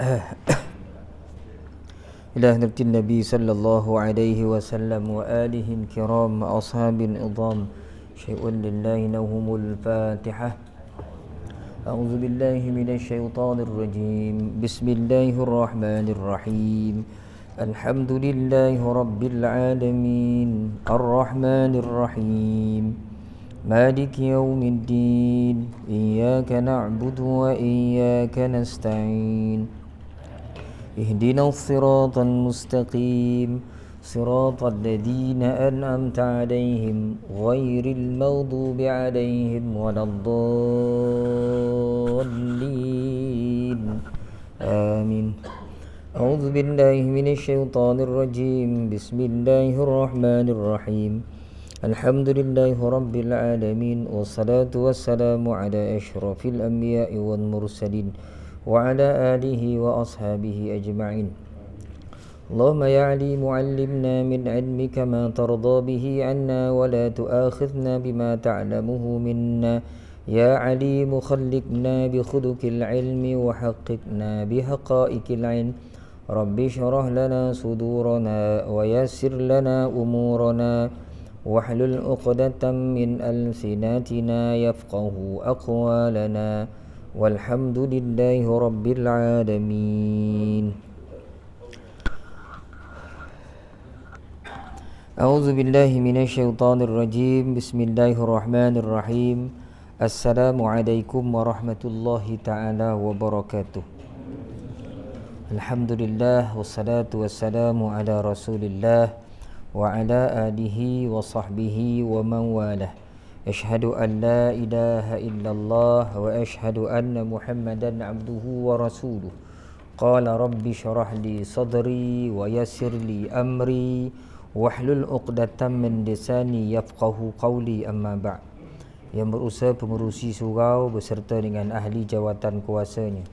إلى حضرة النبي صلى الله عليه وسلم وآله الكرام أصحاب العظام شيء لله لهم الفاتحة. أعوذ بالله من الشيطان الرجيم. بسم الله الرحمن الرحيم. الحمد لله رب العالمين الرحمن الرحيم مالك يوم الدين إياك نعبد وإياك نستعين اهدنا الصراط المستقيم صراط الذين أنعمت عليهم غير المغضوب عليهم ولا الضالين آمين. أعوذ بالله من الشيطان الرجيم. بسم الله الرحمن الرحيم. الحمد لله رب العالمين والصلاة والسلام على أشرف الأنبياء والمرسلين وعلى آله وأصحابه أجمعين. اللهم يا عليم علمنا من علمك ما ترضى به عنا ولا تؤاخذنا بما تعلمه منا. يا عليم خلقنا بخلق العلم وحققنا بحقائق العلم. رب اشرح لنا صدورنا ويسر لنا أمورنا واحلل عقدة من ألسنتنا يفقه أقوالنا والحمد لله رب العالمين. أعوذ بالله من الشيطان الرجيم. بسم الله الرحمن الرحيم. السلام عليكم ورحمة الله تعالى وبركاته. الحمد لله والصلاة والسلام على رسول الله وعلى آله وصحبه ومن والاه. أشهد أن لا إله إلا الله وأشهد أن محمدا عبده ورسوله. قال رب اشرح لي صدري ويسر لي أمري واحلل عقدة من لساني يفقه قولي. أما بعد. Yang berusaha pengurusi surau beserta dengan ahli jawatan kuasanya,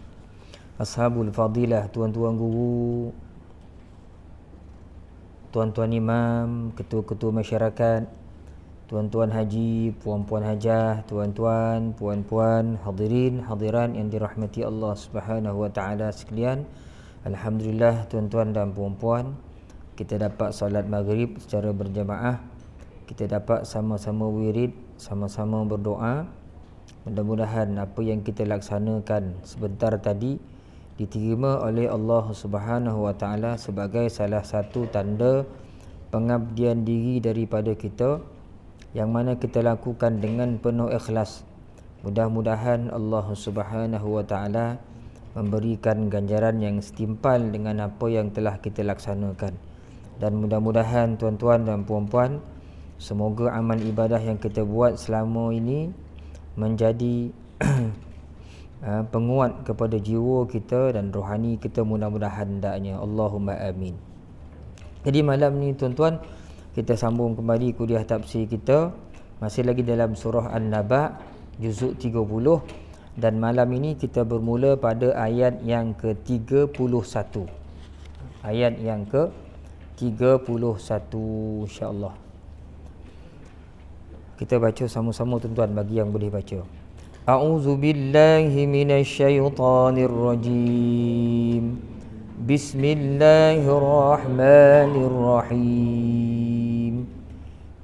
ashabul fadilah, tuan-tuan guru, tuan-tuan imam, ketua-ketua masyarakat, tuan-tuan haji, puan-puan hajah, tuan-tuan, puan-puan, hadirin, hadiran yang dirahmati Allah Subhanahu wa taala sekalian. Alhamdulillah tuan-tuan dan puan-puan, kita dapat solat maghrib secara berjamaah. Kita dapat sama-sama wirid, sama-sama berdoa. Mudah-mudahan apa yang kita laksanakan sebentar tadi diterima oleh Allah Subhanahu wa taala sebagai salah satu tanda pengabdian diri daripada kita yang mana kita lakukan dengan penuh ikhlas. Mudah-mudahan Allah Subhanahu wa taala memberikan ganjaran yang setimpal dengan apa yang telah kita laksanakan. Dan mudah-mudahan tuan-tuan dan puan-puan, semoga amal ibadah yang kita buat selama ini menjadi penguat kepada jiwa kita dan rohani kita, mudah-mudahan hendaknya. Allahumma amin. Jadi malam ni tuan-tuan, kita sambung kembali kuliah tafsir kita, masih lagi dalam surah An-Naba juzuk 30, dan malam ini kita bermula pada ayat yang ke-31. Ayat yang ke-31 insya-Allah. Kita baca sama-sama tuan-tuan bagi yang boleh baca. A'udzu billahi minasyaitonir rajim. Bismillahirrahmanirrahim.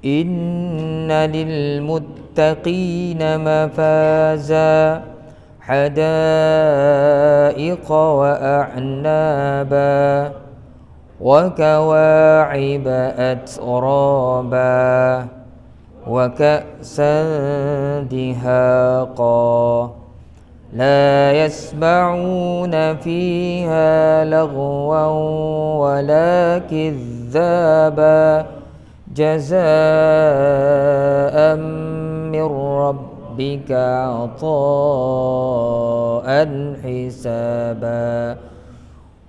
Inna lil muttaqina mafaza hadaiqa wa a'naba wa kawa'iba atraba wa ka'san dihaqa la yasma'una fiha lagwan wala kidzaba jazaa'an min rabbika 'ata'an hisaba.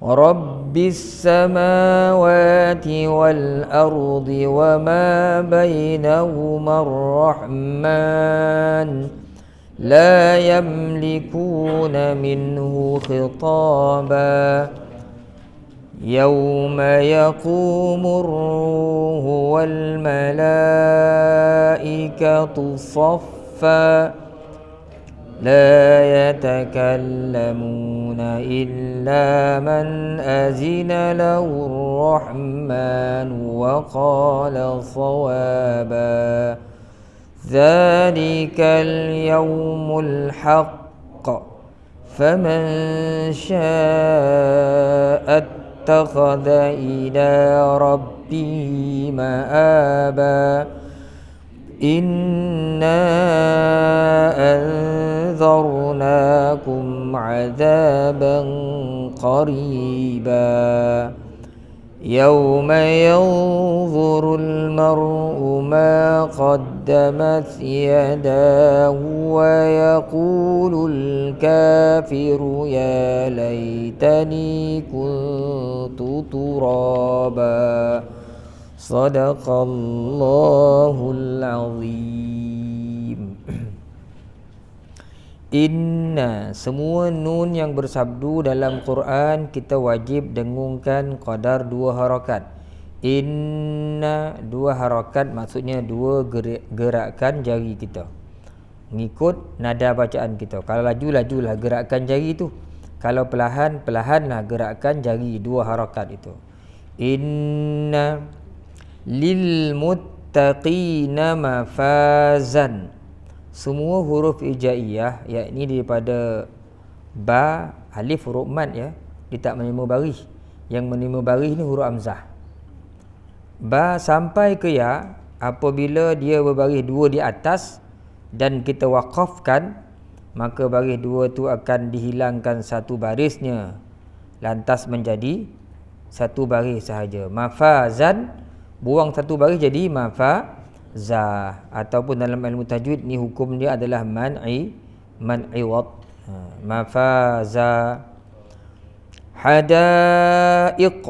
Rabbis samawati wal ardi wa ma bainahuma ar-rahman la yamlikuna minhu khitaba. Yawma yaqumur ruhu wal malaikatu saffa لا يتكلمون إلا من أذن له الرحمن وقال صوابا ذلك اليوم الحق فمن شاء اتخذ إلى ربه مآبا إنا أنذرناكم عذابا قريبا يوم ينظر المرء ما قدمت يداه ويقول الكافر يا ليتني كنت ترابا Sadaqallahul azim. Inna, semua nun yang bersabdu dalam Quran kita wajib dengungkan qadar 2 harakat. Inna 2 harakat maksudnya 2 gerakan jari kita, mengikut nada bacaan kita. Kalau laju-lajulah gerakan jari itu, kalau perlahan, perlahanlah gerakan jari 2 harakat itu. Inna lil muttaqina mafazan. Semua huruf hijaiyah, yakni daripada ba, alif, huruf mad ya, dia tak menima baris. Yang menima baris ni huruf hamzah. Ba sampai ke ya, apabila dia berbaris 2 di atas dan kita waqafkan, maka baris 2 tu akan dihilangkan satu barisnya, lantas menjadi satu baris sahaja. Mafazan, buang satu baris jadi mafaza, ataupun dalam ilmu tajwid ni hukum dia adalah man'iwad. Mafaza. Hadaiq,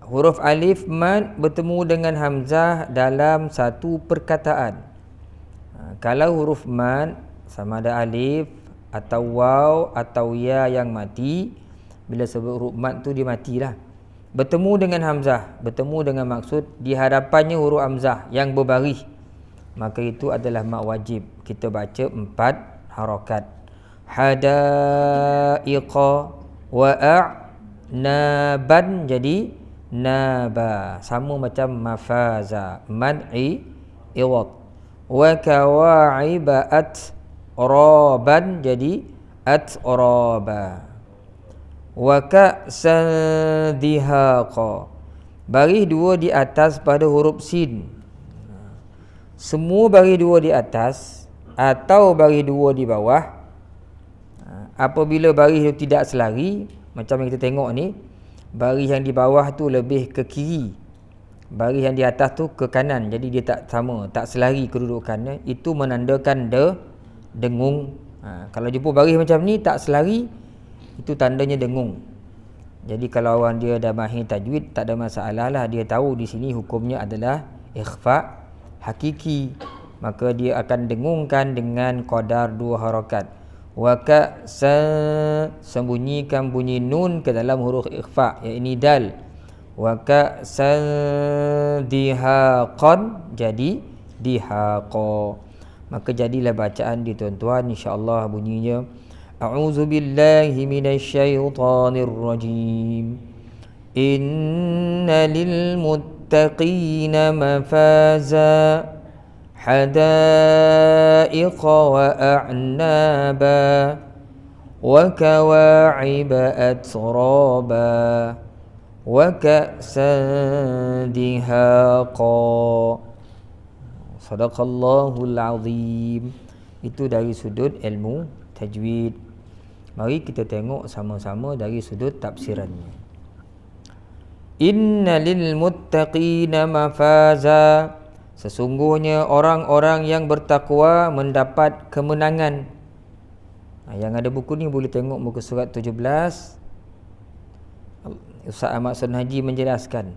huruf alif mad bertemu dengan hamzah dalam satu perkataan. Kalau huruf mad sama ada alif atau waw atau ya yang mati, bila sebut huruf mad tu dia matilah. Bertemu dengan hamzah, bertemu dengan maksud di hadapannya huruf hamzah yang berbaris, maka itu adalah mak wajib kita baca 4 harakat. Hadaiqa wa a'naban jadi naba, sama macam mafaza, man'i iwad. Wa kawa'iba atraban jadi atraba. Wa ka'san dihaqa, baris 2 di atas pada huruf sin. Semua baris 2 di atas atau baris 2 di bawah, apabila baris itu tidak selari, macam yang kita tengok ni, baris yang di bawah tu lebih ke kiri, baris yang di atas tu ke kanan, jadi dia tak sama, tak selari kedudukannya, itu menandakan dengung. Kalau jumpa baris macam ni tak selari, itu tandanya dengung. Jadi kalau orang dia dah mahir tajwid, tak ada masalah lah, dia tahu di sini hukumnya adalah ikhfa hakiki, maka dia akan dengungkan dengan qadar 2 harakat. Wa ka'sa, sembunyikan bunyi nun ke dalam huruf ikhfa, yakni dal. Wa ka'sa dihaqan jadi dihaqa. Maka jadilah bacaan di tuan-tuan, insya-Allah bunyinya A'udzu billahi minasyaitonir rajim. Inna lil muttaqina mafaza hadaiqa wa a'naba wa kawa'iba atraba wa ka'san dihaqa. Sadaqallahul azim. Itu dari sudut ilmu tajwid. Mari kita tengok sama-sama dari sudut tafsirannya. Innalil muttaqina mafaza, sesungguhnya orang-orang yang bertakwa mendapat kemenangan. Yang ada buku ni boleh tengok muka surat 17. Ustaz Ahmad Sunhaji menjelaskan,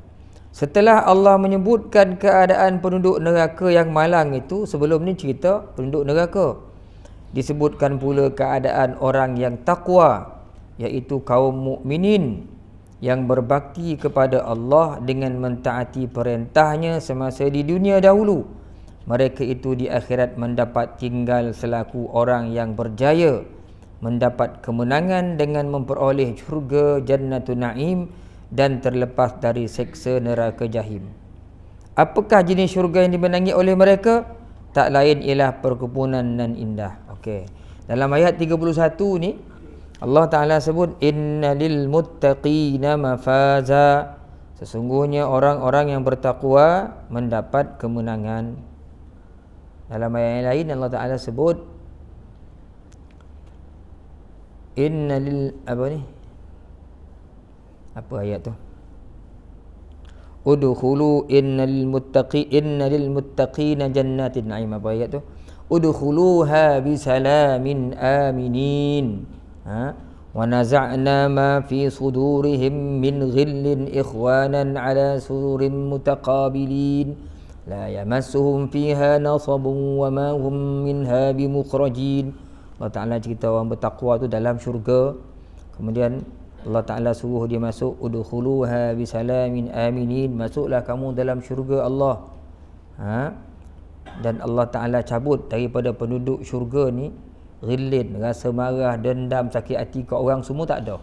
setelah Allah menyebutkan keadaan penduduk neraka yang malang itu, sebelum ni cerita penduduk neraka, disebutkan pula keadaan orang yang takwa, iaitu kaum mukminin yang berbakti kepada Allah dengan mentaati perintahnya semasa di dunia dahulu, mereka itu di akhirat mendapat tinggal selaku orang yang berjaya, mendapat kemenangan dengan memperoleh syurga Jannatun Naim dan terlepas dari seksa neraka Jahim. Apakah jenis syurga yang dimenangi oleh mereka? Tak lain ialah perkebunan nan indah. Okey. Dalam ayat 31 ni Allah Ta'ala sebut innalil muttaqina mafaza. Sesungguhnya orang-orang yang bertakwa mendapat kemenangan. Dalam ayat yang lain Allah Ta'ala sebut innalil apa ayat tu? Udkhulu innalil muttaqina jannatin na'im. Apa ayat tu? Udkhuluha bisalamin aminin. Wa naza'na ma fi sudurihim min ghillin ikhwanan ala sururin mutaqabilin la yamassuhum fiha nasabun wa ma hum minha bimukhrajin. Allah Ta'ala cerita orang bertakwa tu dalam syurga, kemudian Allah Ta'ala suruh dia masuk, udkhuluha bisalamin aminin, masuklah kamu dalam syurga Allah. Dan Allah Ta'ala cabut daripada penduduk syurga ni ghillin, rasa marah, dendam, sakit hati ke orang, semua tak ada.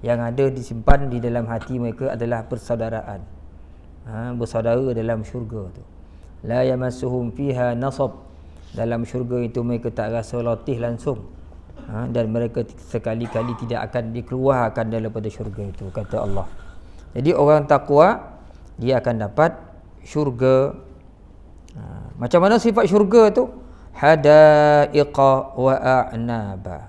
Yang ada disimpan di dalam hati mereka adalah persaudaraan, bersaudara dalam syurga tu. La yamassuhum fiha nasab, dalam syurga itu mereka tak rasa letih langsung, dan mereka sekali-kali tidak akan dikeluarkan daripada syurga itu, kata Allah. Jadi orang takwa dia akan dapat syurga. Macam mana sifat syurga tu? Hadaiqa wa a'naba.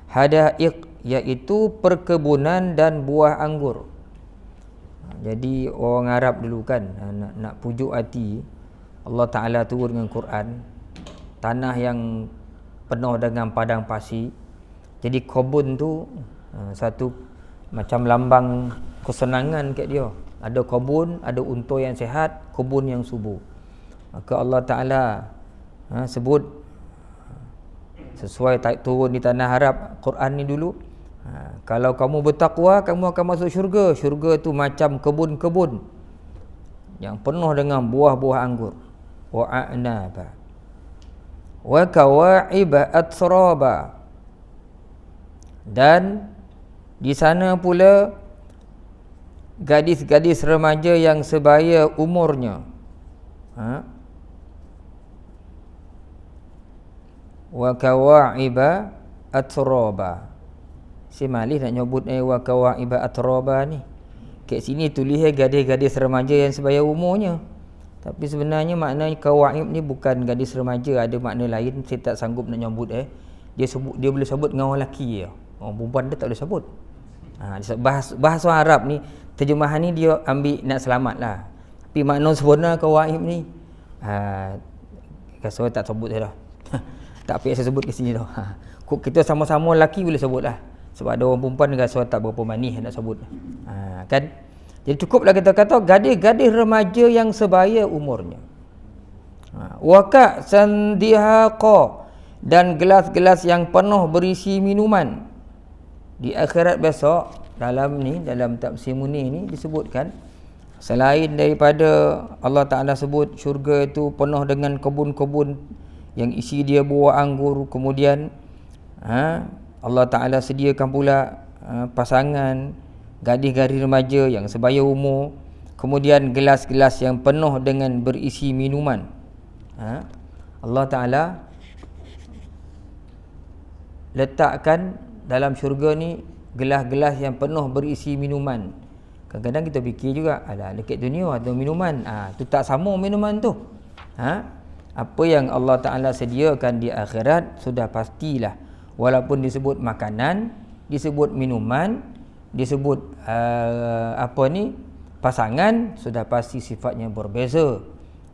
Hadaiq iaitu perkebunan dan buah anggur. Jadi orang Arab dulu kan nak pujuk hati, Allah Ta'ala turun dengan Quran, tanah yang penuh dengan padang pasir. Jadi kebun tu satu macam lambang kesenangan kat dia. Ada kebun, ada unta yang sihat, kebun yang subur. Maka Allah Ta'ala sebut sesuai turun di tanah Arab Quran ni dulu, kalau kamu bertakwa kamu akan masuk syurga. Syurga tu macam kebun-kebun yang penuh dengan buah-buah anggur. Wa a'naba wa kawa'iba atraba, dan di sana pula gadis-gadis remaja yang sebaya umurnya. Wa kawa'iba atraba. Si malih nak nyebut wa kawa'iba atraba ni. Kat sini tulis gadis-gadis remaja yang sebaya umurnya. Tapi sebenarnya makna kawaib ni bukan gadis remaja, ada makna lain, saya tak sanggup nak nyebut. Dia boleh sebut dengan orang lelaki je. Orang perempuan dia tak boleh sebut. Bahasa Arab ni, terjemahan ni dia ambil nak selamat lah. Tapi makna sebenar kawaib ni saya tak sebut saya dah. Tak payah saya sebut ke sini dah. Kita sama-sama lelaki boleh sebut lah. Sebab ada orang perempuan rasa tak berapa manis nak sebut. Kan? Jadi cukuplah kita kata gadis-gadis remaja yang sebaya umurnya. Waka sandihaqa, dan gelas-gelas yang penuh berisi minuman. Di akhirat besok, dalam tafsir Munir ni disebutkan, selain daripada Allah Ta'ala sebut syurga itu penuh dengan kebun-kebun yang isi dia buah anggur, kemudian Allah Ta'ala sediakan pula pasangan gadis-gadis remaja yang sebaya umur, kemudian gelas-gelas yang penuh dengan berisi minuman. Allah Ta'ala letakkan dalam syurga ni gelas-gelas yang penuh berisi minuman. Kadang-kadang kita fikir juga, alah dekat dunia ada minuman, tu tak sama minuman tu. Apa yang Allah Ta'ala sediakan di akhirat sudah pastilah. Walaupun disebut makanan, disebut minuman, disebut pasangan, sudah pasti sifatnya berbeza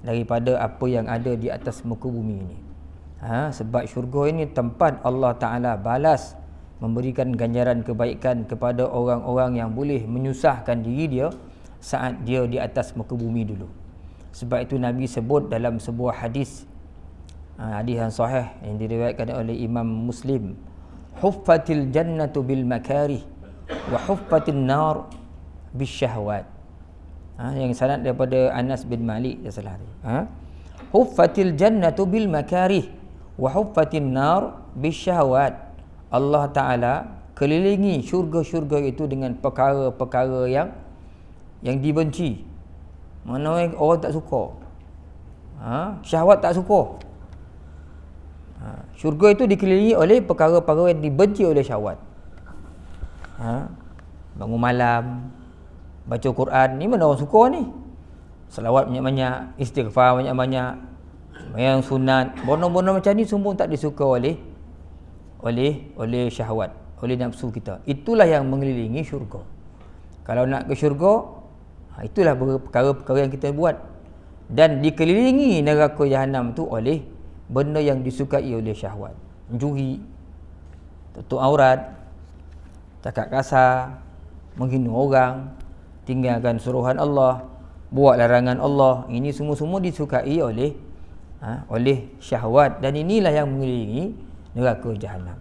daripada apa yang ada di atas muka bumi ini. Sebab syurga ini tempat Allah Ta'ala balas, memberikan ganjaran kebaikan kepada orang-orang yang boleh menyusahkan diri dia saat dia di atas muka bumi dulu. Sebab itu Nabi sebut dalam sebuah hadis yang sahih yang diriwayatkan oleh Imam Muslim, huffatil jannatu bil makarih wa huffatin nar bisyahwat. Yang sanad daripada Anas bin Malik, tak salah tu. Huffatil jannatu bil makarih wa huffatin nar bisyahawat. Allah Taala kelilingi syurga-syurga itu dengan perkara-perkara yang dibenci. Mana orang tak suka. Syahwat tak suka. Syurga itu dikelilingi oleh perkara-perkara yang dibenci oleh syahwat. Bangun malam, baca Quran, ni mana orang suka ni? Selawat banyak-banyak, istighfar banyak-banyak, yang sunat, bono-bono macam ni semua tak disuka oleh syahwat, oleh nafsu kita. Itulah yang mengelilingi syurga. Kalau nak ke syurga, itulah perkara-perkara yang kita buat. Dan dikelilingi neraka jahanam tu oleh benda yang disukai oleh syahwat. Mencuri, tutup aurat, cakap kasar, menghina orang, tinggalkan suruhan Allah, buat larangan Allah. Ini semua-semua disukai oleh syahwat, dan inilah yang mengelilingi neraka jahanam.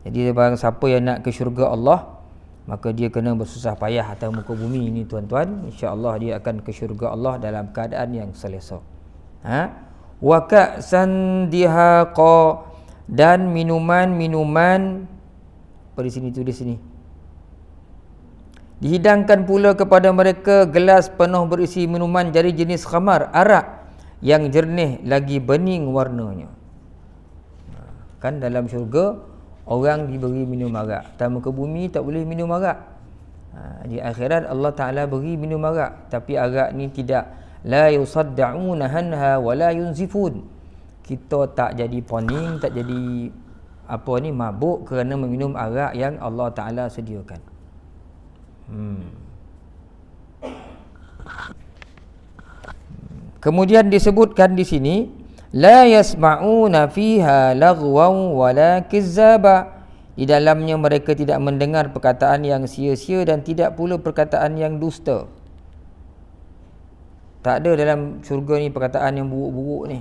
Jadi barang siapa yang nak ke syurga Allah, maka dia kena bersusah payah atas muka bumi ini tuan-tuan. InsyaAllah dia akan ke syurga Allah dalam keadaan yang selesa. Wa ka'san dihaqa, dan minuman-minuman, pada sini tulis sini, dihidangkan pula kepada mereka gelas penuh berisi minuman dari jenis khamar, arak yang jernih lagi bening warnanya. Kan dalam syurga orang diberi minum arak. Atas muka bumi tak boleh minum arak. Di akhirat Allah Ta'ala beri minum arak. Tapi arak ni tidak, la yusadda'una hanha wa la yunzifun. Kita tak jadi poning, tak jadi mabuk kerana meminum arak yang Allah Ta'ala sediakan. Kemudian disebutkan di sini, la yasma'una fiha laghwan wala kizzaba. Di dalamnya mereka tidak mendengar perkataan yang sia-sia dan tidak pula perkataan yang dusta. Tak ada dalam syurga ni perkataan yang buruk-buruk ni.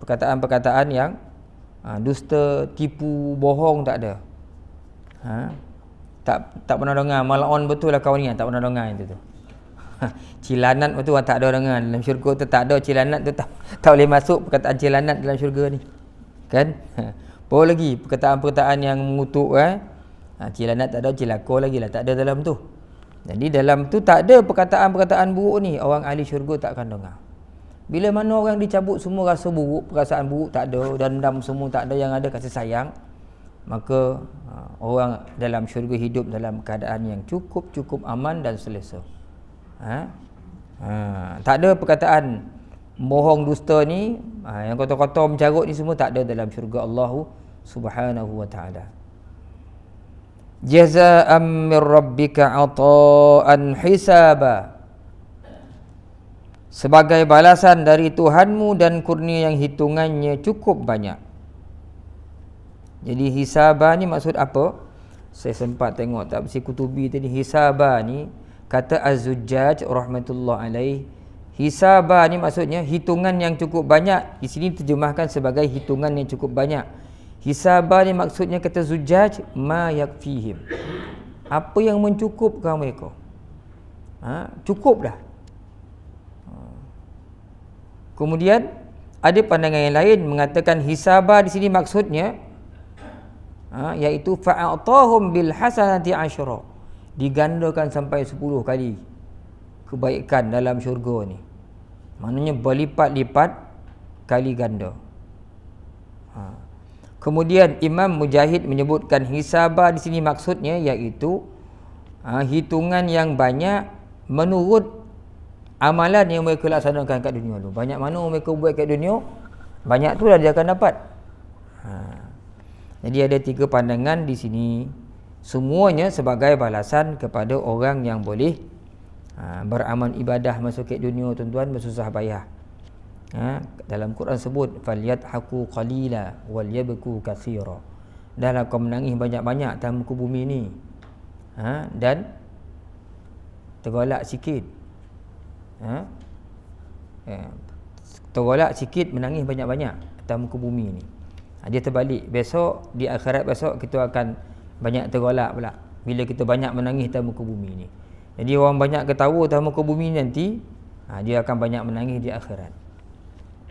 Perkataan-perkataan yang dusta, tipu, bohong tak ada. Tak pernah dengar mal'un betul lah kau ni, tak pernah dengar itu tu. Cilanat betul tak ada dengar dalam syurga tu, tak ada cilanat tu, tak boleh masuk perkataan cilanat dalam syurga ni. Kan? Apa lagi perkataan-perkataan yang mengutuk cilanat tak ada, cilaka lagi lah tak ada dalam tu. Jadi dalam tu tak ada perkataan-perkataan buruk ni, orang ahli syurga tak akan dengar. Bila mana orang dicabut semua rasa buruk, perasaan buruk tak ada, dendam semua tak ada, yang ada kasih sayang, maka orang dalam syurga hidup dalam keadaan yang cukup aman dan selesa. Tak ada perkataan bohong, dusta ni, yang kotor-kotor mencarut ni semua tak ada dalam syurga Allah Subhanahu wa ta'ala. Jazaa'an min rabbika 'ata'an hisaba, sebagai balasan dari Tuhanmu dan kurnia yang hitungannya cukup banyak. Jadi hisaba ni maksud apa? Saya sempat tengok tafsir Kutubi tadi. Hisaba ni kata Az-Zujjaj rahmatullah alaih, hisaba ni maksudnya hitungan yang cukup banyak. Di sini terjemahkan sebagai hitungan yang cukup banyak. Hisaba ni maksudnya kata Zujjaj, ma yakfihim, apa yang mencukupkan mereka. Cukup dah. Kemudian ada pandangan yang lain mengatakan hisaba di sini maksudnya iaitu fa'atahum bil hasanati 'ashra, digandakan sampai 10 kali kebaikan dalam syurga ni. Maknanya berlipat-lipat kali ganda. Kemudian Imam Mujahid menyebutkan hisaba di sini maksudnya iaitu hitungan yang banyak menurut amalan yang mereka laksanakan kat dunia tu. Banyak mana mereka buat kat dunia, banyak tu lah dia akan dapat. Jadi ada 3 pandangan di sini. Semuanya sebagai balasan kepada orang yang boleh beramal ibadah masuk ke dunia tuan-tuan, bersusah payah. Dalam Quran sebut falyadhaku qalila wal yabku katsira. Dahlah kau menangis banyak-banyak atas muka bumi ni. Dan tergolak sikit. Tergolak sikit, menangis banyak-banyak atas muka bumi ni. Dia terbalik. Besok di akhirat besok kita akan banyak tergolak pula bila kita banyak menangis atas muka bumi ni. Jadi orang banyak ketawa atas muka bumi nanti, dia akan banyak menangis di akhirat.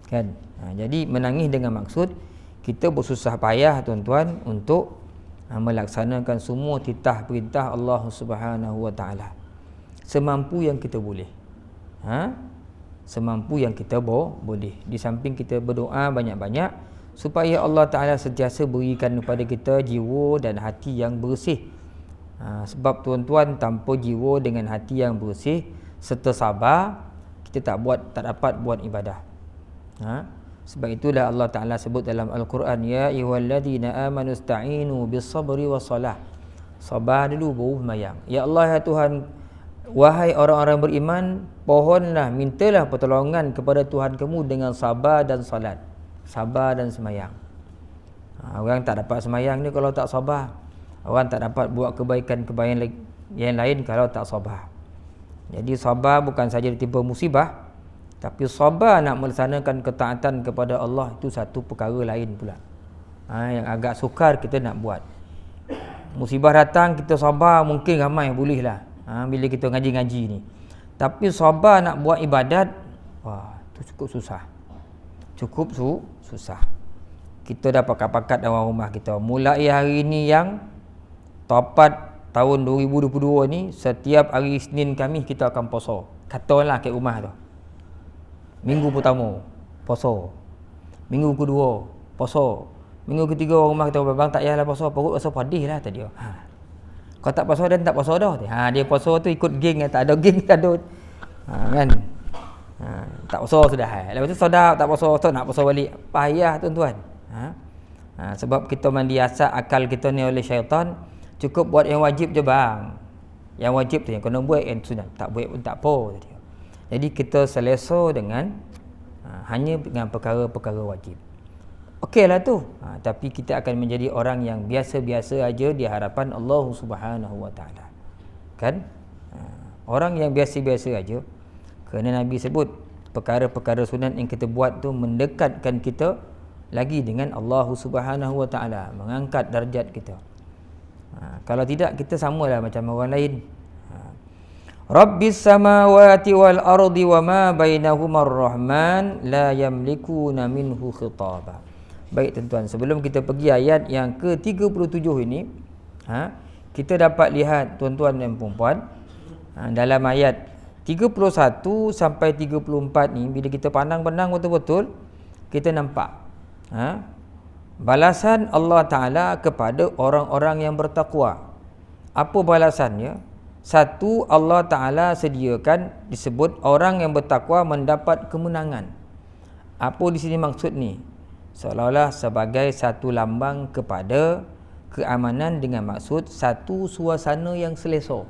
Kan? Jadi menangis dengan maksud kita bersusah payah tuan-tuan untuk melaksanakan semua titah perintah Allah Subhanahu Wa Taala semampu yang kita boleh. Semampu yang kita boleh. Di samping kita berdoa banyak-banyak supaya Allah Ta'ala sentiasa berikan kepada kita jiwa dan hati yang bersih. Sebab tuan-tuan, tanpa jiwa dengan hati yang bersih serta sabar, kita tak dapat buat ibadah. Sebab itulah Allah Ta'ala sebut dalam Al-Quran, ya ayyuhalladzina amanu ista'inu bis-sabri was-salah. Sabar dulu baru sembahyang. Ya Allah, ya Tuhan, wahai orang-orang beriman, pohonlah, mintalah pertolongan kepada Tuhan kamu dengan sabar dan salat. Sabar dan sembahyang. Orang tak dapat sembahyang ni kalau tak sabar. Orang tak dapat buat kebaikan-kebaikan yang lain kalau tak sabar. Jadi sabar bukan saja ditimpa musibah, tapi sabar nak melaksanakan ketaatan kepada Allah itu satu perkara lain pula. Yang agak sukar kita nak buat. Musibah datang kita sabar, mungkin ramai boleh lah. Bila kita ngaji-ngaji ni. Tapi sabar nak buat ibadat, tu cukup susah. Cukup susah. Kita dah pakat-pakat dalam rumah kita. Mulai hari ni yang tepat tahun 2022 ni, setiap hari Isnin Khamis kita akan puasa. Katalah kat rumah tu. Minggu pertama puasa. Minggu kedua puasa. Minggu ketiga orang rumah kita, bang tak payahlah puasa, perut rasa pedih lah tadi. Kalau tak puasa dan tak puasa dah. Dia puasa tu ikut geng, tak ada geng tak ada. Kan? Tak puasa sudah. Lepas tu sedap tak puasa, nak puasa balik. Payah tuan-tuan. Sebab kita mendiasat akal kita ni oleh syaitan. Cukup buat yang wajib je bang. Yang wajib tu yang kena buat, yang sunat tak buat pun tak apa. Jadi kita selesa dengan hanya dengan perkara-perkara wajib. Okeylah tu. Tapi kita akan menjadi orang yang biasa-biasa aja di hadapan Allah Subhanahu Wa Taala. Kan? Orang yang biasa-biasa aja. Kerana Nabi sebut perkara-perkara sunat yang kita buat tu mendekatkan kita lagi dengan Allah Subhanahu Wa Taala, mengangkat darjat kita. Kalau tidak, kita samalah macam orang lain. Rabbis samawati wal ardi wa ma bainahuma ar-rahman la yamlikuna minhu khitaba. Baik tuan-tuan, sebelum kita pergi ayat yang ke-37 ini, kita dapat lihat tuan-tuan dan puan-puan, dalam ayat 31 sampai 34 ni, bila kita pandang-pandang betul-betul, kita nampak balasan Allah Ta'ala kepada orang-orang yang bertakwa. Apa balasannya? Satu, Allah Ta'ala sediakan, disebut orang yang bertakwa mendapat kemenangan. Apa di sini maksud ni? Seolah-olah sebagai satu lambang kepada keamanan dengan maksud satu suasana yang selesa.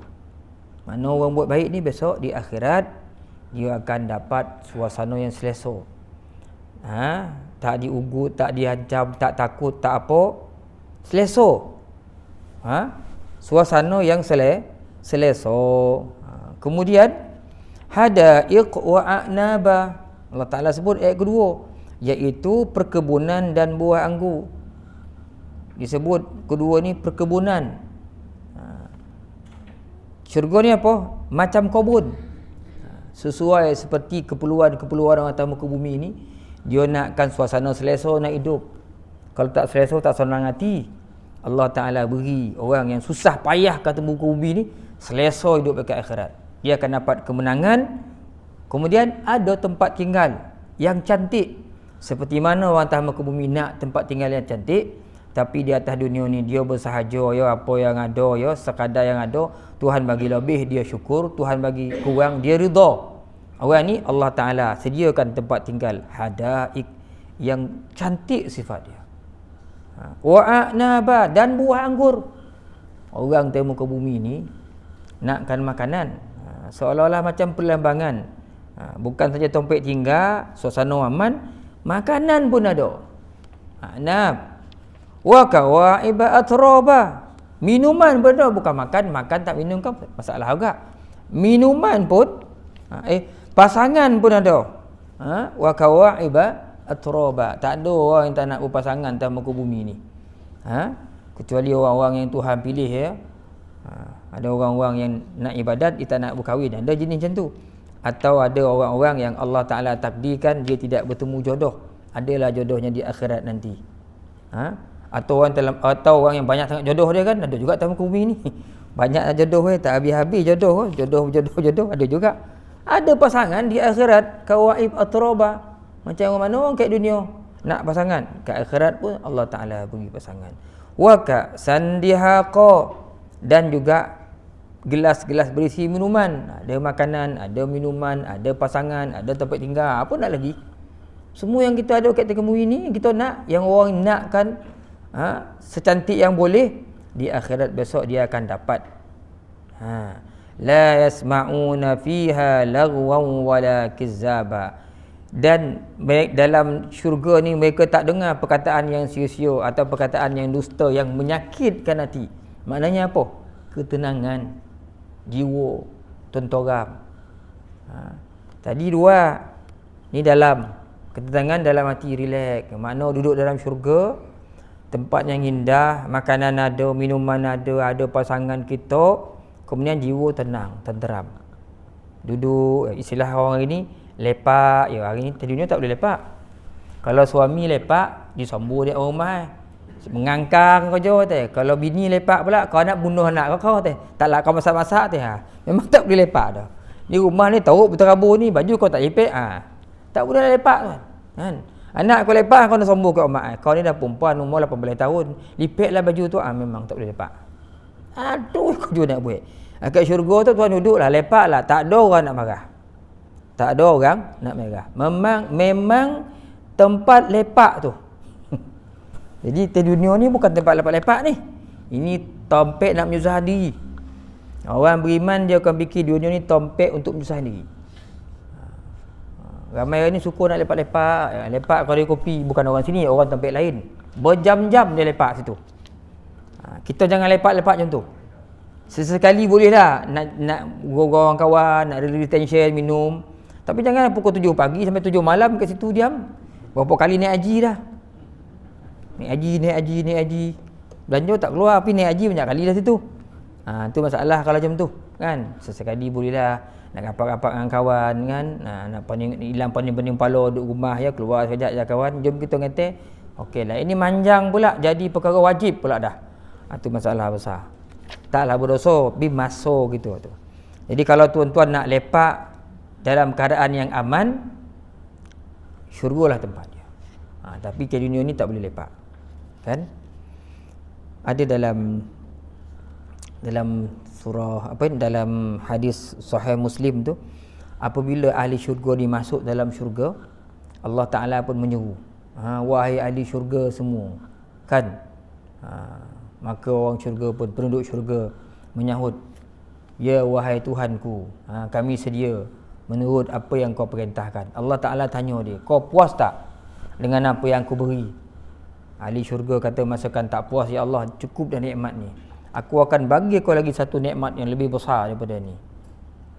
Mana orang buat baik ni besok di akhirat dia akan dapat suasana yang selesa. Tak diugut, tak diancam, tak takut, tak apa. Selesa. Suasana yang selesa. Kemudian hadaiq wa a'naba. Allah Ta'ala sebut ayat kedua, iaitu perkebunan dan buah anggur. Disebut kedua ni perkebunan. Syurga ni apa? Macam kebun. Sesuai seperti keperluan-keperluan orang atas muka bumi ni. Dia nakkan suasana selesa nak hidup. Kalau tak selesa, tak senang hati. Allah Ta'ala beri orang yang susah payah kata muka bumi ni selesa hidup dekat akhirat. Dia akan dapat kemenangan. Kemudian ada tempat tinggal yang cantik. Seperti mana orang atas muka bumi nak tempat tinggal yang cantik, tapi di atas dunia ni dia bersahaja, ya apa yang ada, ya sekadar yang ada. Tuhan bagi lebih, dia syukur. Tuhan bagi kurang, dia redha. Orang ni Allah Ta'ala sediakan tempat tinggal hadaik yang cantik sifat dia. Wa'a'naba, dan buah anggur. Orang di muka bumi ni nakkan makanan, seolah-olah macam perlambangan. Bukan saja tempat tinggal, suasana aman, makanan pun ada. Nab wa kawa'iba atraba. Minuman pun ada, bukan makan tak minum kan masalah juga. Minuman pun pasangan pun ada. Wa kawa'iba atraba. Tak ada orang yang tak nak berpasangan atas muka bumi ni. Kecuali orang-orang yang Tuhan pilih, ya. Ada orang-orang yang nak ibadat, dia tak nak berkahwin, ada jenis macam tu. Atau ada orang-orang yang Allah Ta'ala takdirkan dia tidak bertemu jodoh, adalah jodohnya di akhirat nanti. Atau orang yang banyak sangat jodoh dia kan, ada juga dalam bumi ni. Banyak jodoh tak habis-habis jodoh ada juga. Ada pasangan di akhirat, kawaib atroba. Macam orang mana orang kat dunia nak pasangan, kat akhirat pun Allah Ta'ala bagi pasangan. Wa ka sandihaqa, dan juga gelas-gelas berisi minuman, ada makanan, ada minuman, ada pasangan, ada tempat tinggal, apa nak lagi? Semua yang kita ada kat bumi ni kita nak, yang orang nakkan secantik yang boleh, di akhirat besok dia akan dapat. La yasma'una fiha lagwan wala kizzaba, dan dalam syurga ni mereka tak dengar perkataan yang sia-sia atau perkataan yang dusta yang menyakitkan hati. Maknanya apa? Ketenangan jiwa, tenteram. Tadi dua ni dalam ketenangan dalam hati, relax. Makna duduk dalam syurga, tempat yang indah, makanan ada, minuman ada pasangan kita, kemudian jiwa tenang, tenteram. Duduk, istilah orang ini lepak. Ya, hari ni di dunia tak boleh lepak. Kalau suami lepak, disambung dia orang rumah, mengangkang kau jauh teh. Kalau bini lepak pula, kau nak bunuh anak kau teh. Taklah kau masak-masak teh. Memang tak boleh lepak dah. Di rumah ni teruk berterabur ni, baju kau tak lipet, tak boleh lepak kan. Anak kau lepak, kau nak sombong kat mak. Kau ni dah perempuan umur 18 tahun, lipetlah baju tu, memang tak boleh lepak. Aduh, kau juga nak buat. Kat syurga tu tuan duduklah, lepaklah, tak ada orang nak marah. Tak ada orang nak marah. Memang tempat lepak tu. Jadi di dunia ni bukan tempat lepak-lepak ni. Ini tempat nak menyusahkan diri. Orang beriman dia akan fikir dunia ni tempat untuk menyusahkan diri. Ramai orang ni suka nak lepak-lepak. Lepak kedai kopi, bukan orang sini, orang tempat lain. Berjam-jam dia lepak situ. Kita jangan lepak-lepak macam tu. Sesekali boleh lah nak orang kawan, nak release tension, minum. Tapi jangan pukul 7 pagi sampai 7 malam kat situ diam. Berapa kali naik haji dah. Naik haji. Belanja tak keluar, tapi naik haji banyak kali dah situ. Tu masalah kalau macam tu kan. Sesekali boleh lah nak rapat-rapat dengan kawan kan. Nak hilang pening-pening kepala duduk rumah ya, keluar sekejap je kawan, jom kita ngete. Okeylah, ini manjang pula jadi perkara wajib pula dah. Tu masalah besar. Taklah berdosa, bi masuk gitu tu. Jadi kalau tuan-tuan nak lepak dalam keadaan yang aman, syurgalah tempatnya. Tapi ke dunia ni tak boleh lepak. Kan? Ada dalam surah dalam hadis sahih Muslim tu, apabila ahli syurga ni masuk dalam syurga, Allah Taala pun menyeru, wahai ahli syurga semua, kan? Maka orang syurga pun, penduduk syurga menyahut, ya wahai Tuhanku, kami sedia menurut apa yang kau perintahkan. Allah Taala tanya dia, kau puas tak dengan apa yang aku beri? Ahli syurga kata, masakan tak puas ya Allah, cukup dah nikmat ni. Aku akan bagi kau lagi satu nikmat yang lebih besar daripada ni.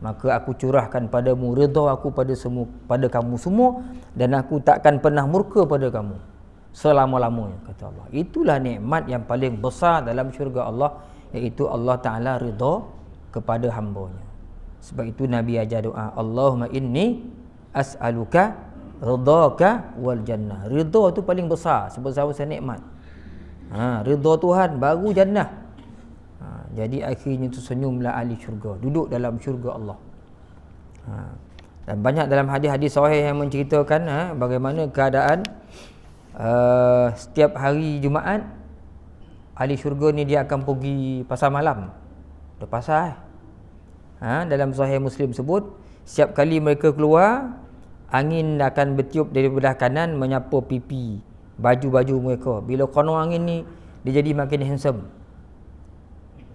Maka aku curahkan padamu redha aku pada kamu semua, dan aku takkan pernah murka pada kamu selama-lamanya, kata Allah. Itulah nikmat yang paling besar dalam syurga Allah, iaitu Allah Ta'ala redha kepada hamba-Nya. Sebab itu Nabi ajar doa, Allahumma inni as'aluka ridhaka wal jannah. Redha tu paling besar sebesar-besar nikmat. Redha Tuhan baru jannah. Jadi akhirnya tersenyumlah ahli syurga, duduk dalam syurga Allah. Dan banyak dalam hadis-hadis sahih yang menceritakan bagaimana keadaan setiap hari Jumaat ahli syurga ni dia akan pergi pasar malam. Ada pasar dalam sahih Muslim sebut, setiap kali mereka keluar, angin akan bertiup dari belah kanan menyapu pipi, baju-baju mereka. Bila kono angin ni, dia jadi makin handsome.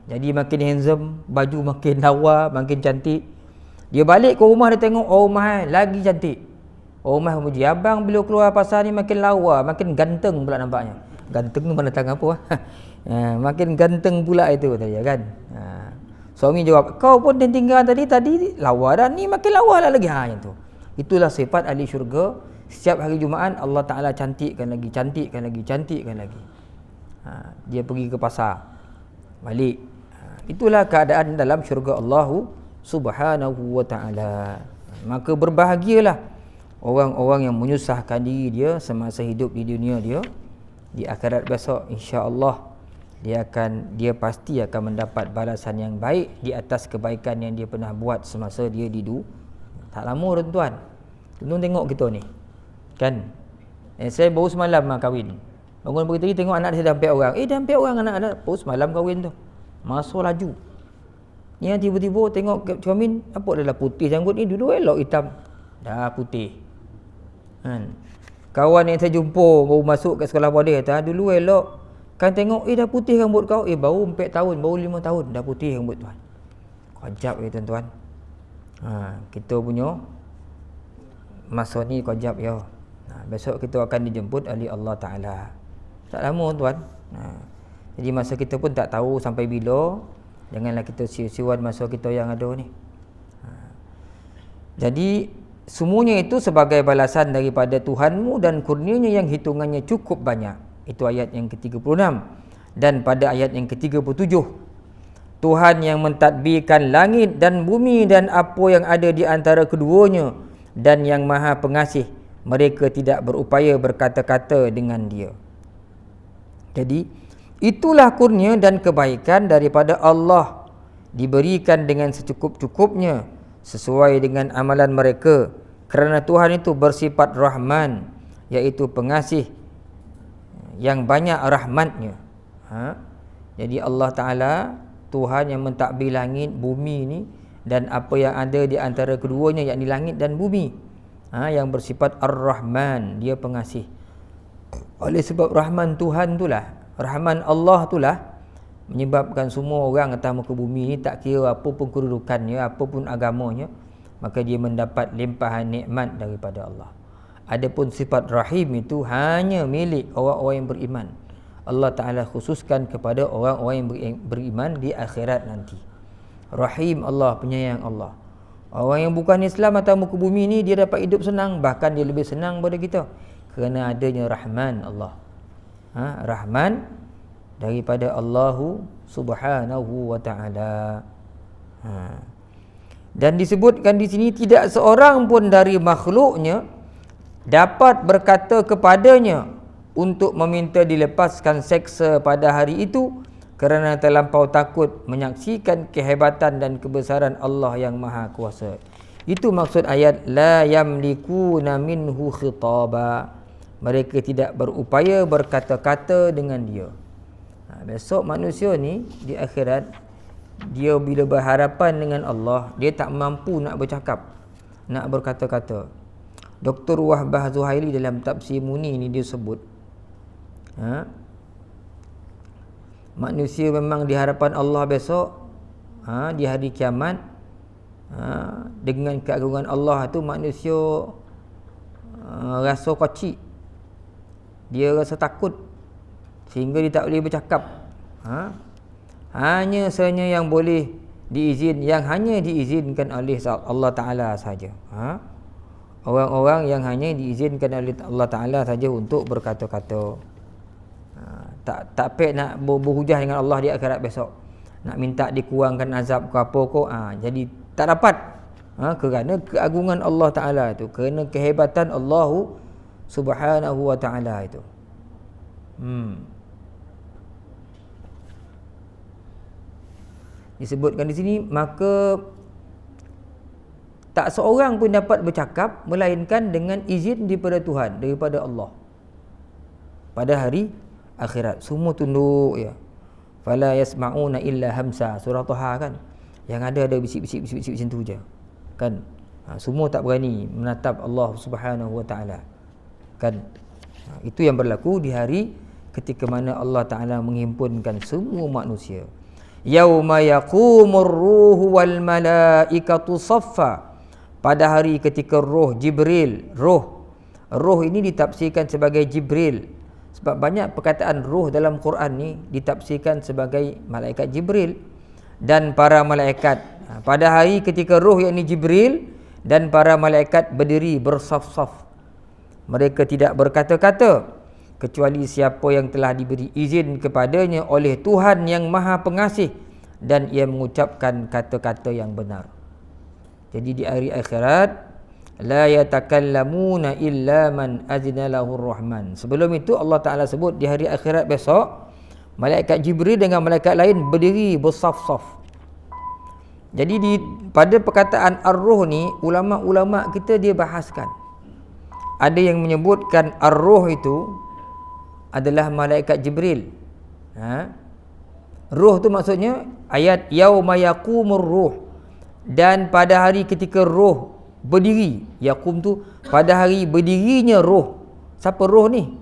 Jadi makin handsome, baju makin lawa, makin cantik. Dia balik ke rumah, dia tengok, oh rumah lagi cantik. Oh rumah memuji, abang bila keluar pasar ni makin lawa, makin ganteng pula nampaknya. Ganteng tu mana datang apa? Makin ganteng pula itu tadi kan. Suami jawab, kau pun tinggal tadi lawa dah, ni makin lawa lah lagi. Yang tu. Itulah sifat ahli syurga. Setiap hari Jumaat Allah Ta'ala cantikkan lagi. Dia pergi ke pasar, balik. Itulah keadaan dalam syurga Allah Subhanahu wa ta'ala. Maka berbahagialah orang-orang yang menyusahkan diri dia semasa hidup di dunia dia. Di akhirat besok insya-Allah dia pasti akan mendapat balasan yang baik di atas kebaikan yang dia pernah buat semasa dia di dunia. Tak lama tuan-tuan. Tuan tengok kita ni. Kan? Saya baru semalam kahwin. Bangun pagi tadi tengok anak saya dah 4 orang. Dah 4 orang anak-anak. Baru semalam kahwin tu. Masa laju. Ni tiba-tiba tengok cermin, apa adalah putih janggut ni, dulu elok hitam. Dah putih. Kan? Kawan yang saya jumpa baru masuk kat sekolah boarding kata, dulu elok. Kan tengok, dah putih rambut kau. Baru 4 tahun, baru 5 tahun dah putih rambut tuan. Kejap tuan-tuan. Kita punya masa ni kejap ya. Besok kita akan dijemput oleh Allah Ta'ala. Tak lama tuan. Jadi masa kita pun tak tahu sampai bila. Janganlah kita sia-siawan masa kita yang ada ni. Jadi semuanya itu sebagai balasan daripada Tuhanmu dan kurnianya yang hitungannya cukup banyak. Itu ayat yang ke-36. Dan pada ayat yang ke-37, Tuhan yang mentadbirkan langit dan bumi dan apa yang ada di antara keduanya, dan yang maha pengasih, mereka tidak berupaya berkata-kata dengan dia. Jadi itulah kurnia dan kebaikan daripada Allah, diberikan dengan secukup-cukupnya sesuai dengan amalan mereka, kerana Tuhan itu bersifat Rahman, iaitu pengasih yang banyak rahmatnya. Jadi Allah Ta'ala Tuhan yang mentadbir langit, bumi ni dan apa yang ada di antara keduanya, yakni langit dan bumi, yang bersifat Ar-Rahman, dia pengasih. Oleh sebab Rahman Tuhan itulah, Rahman Allah itulah menyebabkan semua orang atas muka bumi ni, tak kira apa pun kedudukannya, apa pun agamanya, maka dia mendapat limpahan nikmat daripada Allah. Adapun sifat Rahim itu hanya milik orang-orang yang beriman. Allah Ta'ala khususkan kepada orang-orang yang beriman di akhirat nanti. Rahim Allah, penyayang Allah. Orang yang bukan Islam atas muka bumi ni, dia dapat hidup senang, bahkan dia lebih senang pada kita kerana adanya Rahman Allah. Rahman daripada Allah Subhanahu wa Ta'ala. Dan disebutkan di sini, tidak seorang pun dari makhluknya dapat berkata kepadanya untuk meminta dilepaskan seksa pada hari itu, kerana terlampau takut menyaksikan kehebatan dan kebesaran Allah yang Maha Kuasa. Itu maksud ayat la yamlikuna minhu khitaba. Mereka tidak berupaya berkata-kata dengan dia. Besok manusia ni di akhirat, dia bila berhadapan dengan Allah, dia tak mampu nak bercakap, nak berkata-kata. Dr. Wahbah Zuhaili dalam Tafsir Muni ni dia sebut, manusia memang di hadapan Allah besok, di hari kiamat, dengan keagungan Allah tu manusia rasa kocik, dia rasa takut sehingga dia tak boleh bercakap. Hanya sahaja yang boleh hanya diizinkan oleh Allah Ta'ala saja. Orang-orang yang hanya diizinkan oleh Allah Ta'ala saja untuk berkata-kata. Tak payah nak berhujah dengan Allah di akhirat besok, nak minta dikurangkan azab ke apa ke, jadi tak dapat. Kerana keagungan Allah Ta'ala itu, kerana kehebatan Allah Subhanahu wa Ta'ala itu. Disebutkan di sini, maka tak seorang pun dapat bercakap melainkan dengan izin daripada Tuhan, daripada Allah. Pada hari akhirat semua tunduk ya. Fala yasma'una illa hamsa, surah Taha kan. Yang ada bisik-bisik macam tu je. Kan? Semua tak berani menatap Allah Subhanahu wa Ta'ala. Kan? Itu yang berlaku di hari ketika mana Allah Ta'ala menghimpunkan semua manusia. Yauma yaqumur ruhu wal malaikatu saffa. Pada hari ketika Jibril, roh ini ditafsirkan sebagai Jibril. Sebab banyak perkataan roh dalam Quran ni ditafsirkan sebagai malaikat Jibril dan para malaikat. Pada hari ketika roh yakni Jibril dan para malaikat berdiri bersaf-saf. Mereka tidak berkata-kata kecuali siapa yang telah diberi izin kepadanya oleh Tuhan yang Maha Pengasih dan ia mengucapkan kata-kata yang benar. Jadi di hari akhirat la yatakallamuna illa man azina lahur rahman. Sebelum itu Allah Taala sebut di hari akhirat besok malaikat Jibril dengan malaikat lain berdiri bersaf-saf. Jadi pada perkataan ar-ruh ni ulama-ulama kita dia bahaskan. Ada yang menyebutkan ar-ruh itu adalah malaikat Jibril. Ruh tu maksudnya ayat yauma yaqumur ruh, dan pada hari ketika roh berdiri. Yaqum tu pada hari berdirinya roh. Siapa roh ni?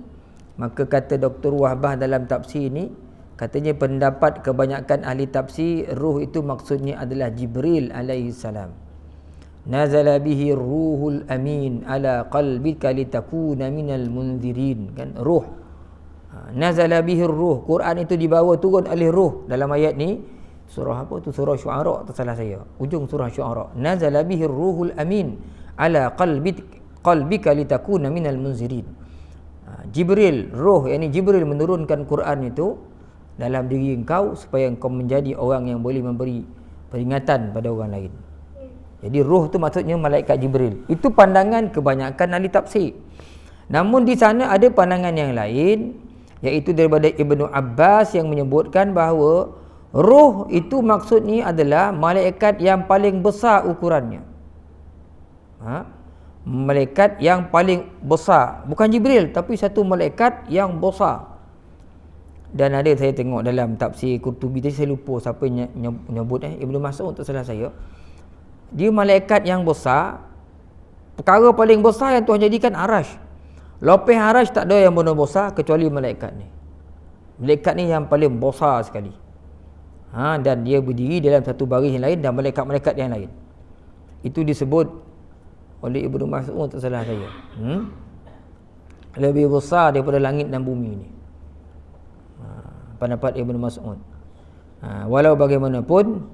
Maka kata Dr. Wahbah dalam tafsir ni, katanya pendapat kebanyakan ahli tafsir, roh itu maksudnya adalah Jibril alaihi salam. Nazala bihi ruhul amin ala qalbika litakuna minal munzirin. Kan roh. Nazala bihi ruh. Quran itu dibawa turun oleh roh. Dalam ayat ni surah apa tu? Surah Syu'ara, tak salah saya. Ujung surah Syu'ara. Nazala bihi ruhul amin ala qalbika litakuna minal munzirin. Jibril, roh, yakni Jibril menurunkan Quran itu dalam diri engkau supaya engkau menjadi orang yang boleh memberi peringatan pada orang lain. Jadi roh tu maksudnya malaikat Jibril. Itu pandangan kebanyakan ahli tafsir. Namun di sana ada pandangan yang lain, iaitu daripada Ibnu Abbas yang menyebutkan bahawa roh itu maksudnya adalah malaikat yang paling besar ukurannya. Malaikat yang paling besar, bukan Jibril, tapi satu malaikat yang besar. Dan ada saya tengok dalam tafsir Qurtubi tadi, saya lupa siapa yang nyebut Ibnu Mas'ud, tak salah saya. Dia malaikat yang besar. Perkara paling besar yang Tuhan jadikan arash. Lepas arash tak ada yang benar besar kecuali malaikat ni. Malaikat ni yang paling besar sekali. Dan dia berdiri dalam satu baris yang lain dan malaikat-malaikat yang lain. Itu disebut oleh Ibnu Mas'ud, tak salah saya. Lebih besar daripada langit dan bumi ni. Pendapat Ibnu Mas'ud. Walau bagaimanapun,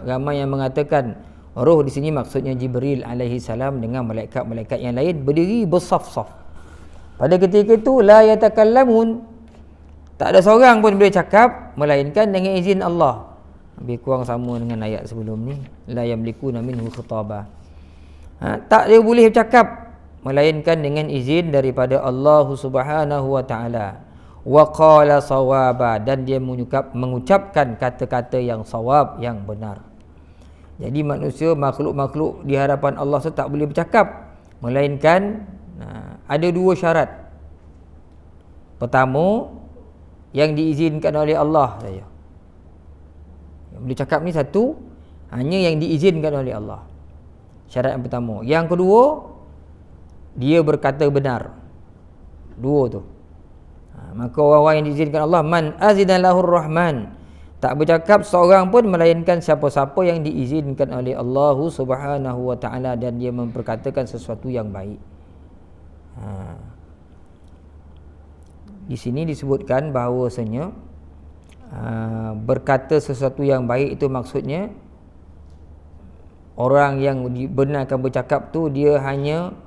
ramai yang mengatakan roh di sini maksudnya Jibril alaihi salam dengan malaikat-malaikat yang lain berdiri bersaf-saf. Pada ketika itu la yatakallamun, tak ada seorang pun boleh cakap melainkan dengan izin Allah. Lebih kurang sama dengan ayat sebelum ni, la yamlikuna minhu khitaba. Tak dia boleh bercakap melainkan dengan izin daripada Allah Subhanahu wa taala. Wa qala sawaba, dan dia mengucapkan kata-kata yang sawab, yang benar. Jadi manusia, makhluk-makhluk di hadapan Allah tak boleh bercakap melainkan ada dua syarat. Pertama, yang diizinkan oleh Allah saja. Yang boleh cakap ni satu, hanya yang diizinkan oleh Allah. Syarat yang pertama. Yang kedua, dia berkata benar. Dua tu. Maka orang-orang yang diizinkan Allah, man azina lahur rahman, tak bercakap seorang pun melainkan siapa-siapa yang diizinkan oleh Allah Subhanahu wa taala dan dia memperkatakan sesuatu yang baik. Di sini disebutkan bahawasanya berkata sesuatu yang baik itu maksudnya orang yang dibenarkan bercakap tu dia hanya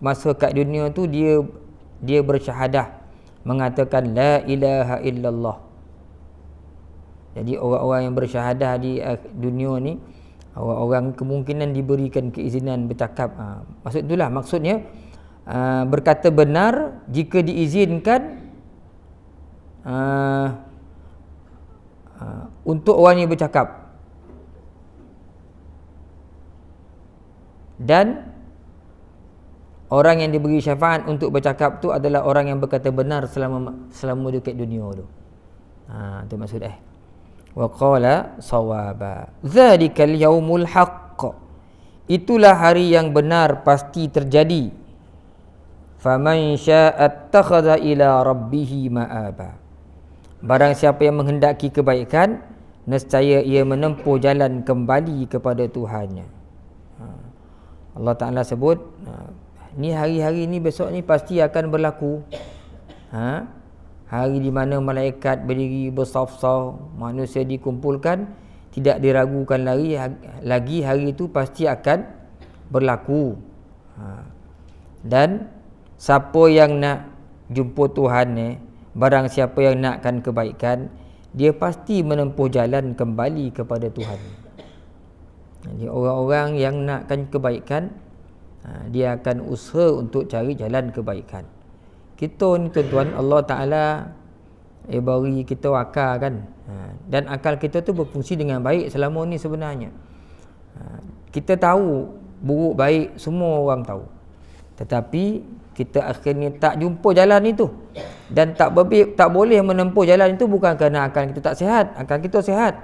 masa kat dunia tu dia bersyahadah mengatakan la ilaha illallah. Jadi orang-orang yang bersyahadah di dunia ni, orang-orang kemungkinan diberikan keizinan bercakap. Maksud itulah maksudnya berkata benar jika diizinkan untuk orang yang bercakap. Dan orang yang diberi syafaat untuk bercakap tu adalah orang yang berkata benar selama dekat dunia tu. Itu maksud wa qala sawaba. Dzalikal yaumul haqq. Itulah hari yang benar pasti terjadi. Faman syaa'a attakhadha ila rabbih ma'aba. Barang siapa yang menghendaki kebaikan, nescaya ia menempuh jalan kembali kepada Tuhannya. Allah Ta'ala sebut, ni hari-hari ni besok ni pasti akan berlaku. Hari di mana malaikat berdiri bersaf-saf, manusia dikumpulkan, tidak diragukan lagi hari itu pasti akan berlaku. Dan siapa yang nak jumpa Tuhan ni, barang siapa yang nakkan kebaikan, dia pasti menempuh jalan kembali kepada Tuhan. Jadi orang-orang yang nakkan kebaikan, dia akan usaha untuk cari jalan kebaikan. Kita ni tuan-tuan, Allah Ta'ala bagi kita akal kan, dan akal kita tu berfungsi dengan baik selama ni sebenarnya. Kita tahu buruk baik, semua orang tahu, tetapi kita akhirnya tak jumpa jalan itu, dan tak boleh menempuh jalan itu bukan kerana akal kita tak sihat. Akal kita sihat,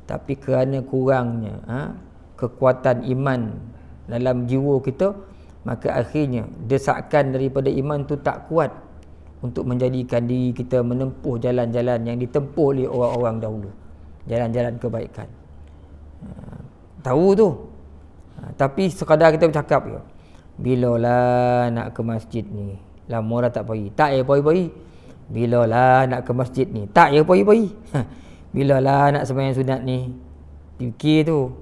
tapi kerana kurangnya kekuatan iman dalam jiwa kita, maka akhirnya desakan daripada iman tu tak kuat untuk menjadikan diri kita menempuh jalan-jalan yang ditempuh oleh orang-orang dahulu, jalan-jalan kebaikan. Tahu tu, tapi sekadar kita bercakap je, bilalah nak ke masjid ni, lama dah tak pergi, tak pergi. Bilalah nak ke masjid ni, tak pergi. Bilalah nak sembahyang sunat ni, fikir tu,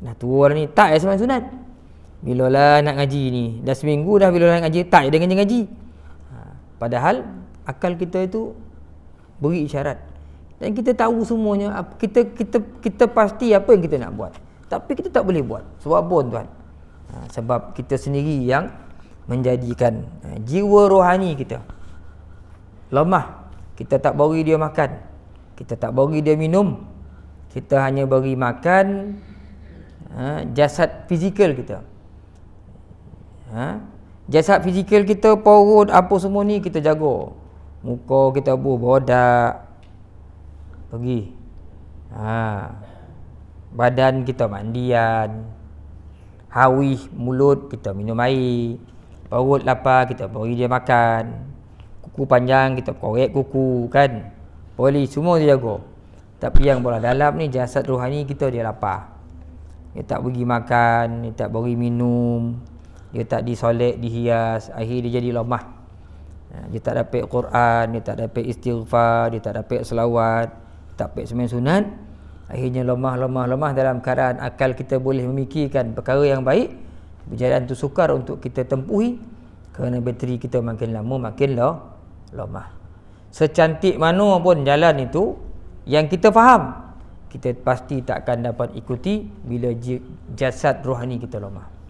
dah tua dah ni, tak sembahyang sunat. Bilalah nak ngaji ni, dah seminggu dah bilalah nak ngaji, tak dia ngaji. Padahal akal kita itu beri isyarat, dan kita tahu semuanya. Kita pasti apa yang kita nak buat, tapi kita tak boleh buat. Sebab apa tuan? Sebab kita sendiri yang menjadikan jiwa rohani kita lemah. Kita tak beri dia makan, kita tak beri dia minum, kita hanya beri makan jasad fizikal kita. Jasad fizikal kita, perut apa semua ni kita jaga. Muka kita bodak pergi, badan kita mandian, hawih mulut kita minum air, perut lapar kita beri dia makan, kuku panjang kita korek kuku kan, boleh semua dia jaga. Tapi yang bola dalam ni, jasad rohani kita, dia lapar, dia tak bagi makan, dia tak bagi minum, dia tak disolek, dihias, akhir dia jadi lemah. Dia tak dapat Quran, dia tak dapat istighfar, dia tak dapat selawat, tak dapat sembahyang sunat. Akhirnya lemah dalam keadaan akal kita boleh memikirkan perkara yang baik, berjalan tu sukar untuk kita tempuhi, kerana bateri kita makin lama makin lemah. Secantik mana pun jalan itu yang kita faham, kita pasti tak akan dapat ikuti bila jasad rohani kita lemah.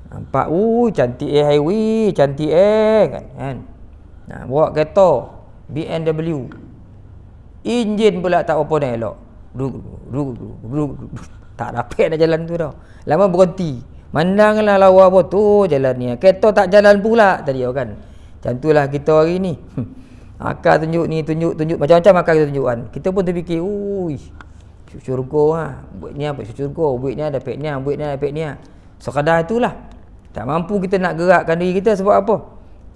Nampak, cantik highway, cantik kan. Bawa kereta BMW, enjin pula tak apa dah elok, tak dapat dah jalan tu dah. Lama berhenti, mandanglah lawa apa tu jalan ni, kereta tak jalan pula tadi kan. Macam itulah kita hari ni. Akal tunjuk ni, tunjuk macam-macam akal kita tunjukkan. Kita pun terfikir, syurga buat ni apa, syurga buat ni dapat ni, buat ni dapat ni. Sekadar itulah. Tak mampu kita nak gerakkan diri kita. Sebab apa?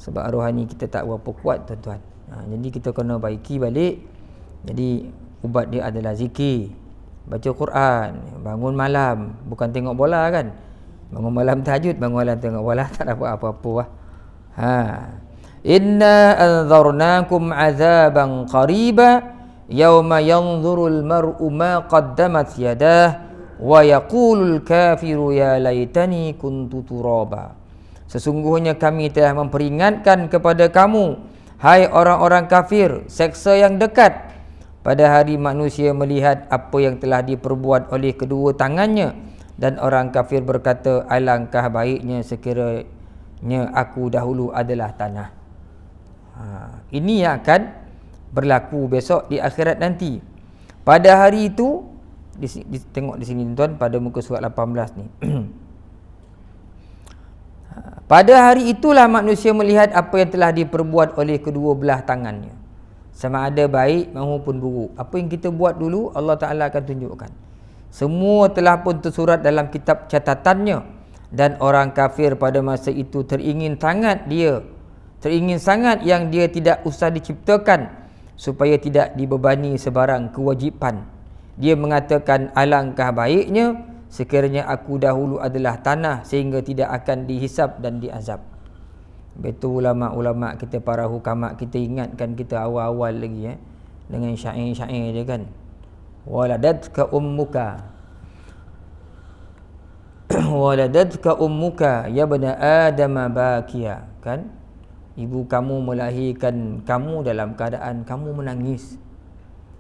Sebab rohani kita tak berapa kuat tuan-tuan. Jadi kita kena baiki balik. Jadi ubat dia adalah zikir, baca Quran, bangun malam, bukan tengok bola kan. Bangun malam tahajud, bangun malam tengok bola, tak dapat apa-apa lah. Inna anzarnakum azaban qariba yawma yanzurul mar'u ma qaddamat yadah wa yaqulul kafiru ya laitani kuntu turaba. Sesungguhnya kami telah memperingatkan kepada kamu, hai orang-orang kafir, seksa yang dekat pada hari manusia melihat apa yang telah diperbuat oleh kedua tangannya, dan orang kafir berkata, alangkah baiknya sekiranya aku dahulu adalah tanah. Ini yang akan berlaku besok di akhirat nanti. Pada hari itu, tengok di sini tuan, pada muka surat 18 ni. Pada hari itulah manusia melihat apa yang telah diperbuat oleh kedua belah tangannya, sama ada baik maupun buruk. Apa yang kita buat dulu, Allah Ta'ala akan tunjukkan. Semua telah pun tersurat dalam kitab catatannya, dan orang kafir pada masa itu teringin sangat yang dia tidak usah diciptakan, supaya tidak dibebani sebarang kewajipan. Dia mengatakan, alangkah baiknya sekiranya aku dahulu adalah tanah, sehingga tidak akan dihisap dan diazab. Betul ulama-ulama kita, para hukama kita ingatkan kita awal-awal lagi dengan syair-syair dia kan. Waladatka ummuka ya bani Adam bakia, kan? Ibu kamu melahirkan kamu dalam keadaan kamu menangis.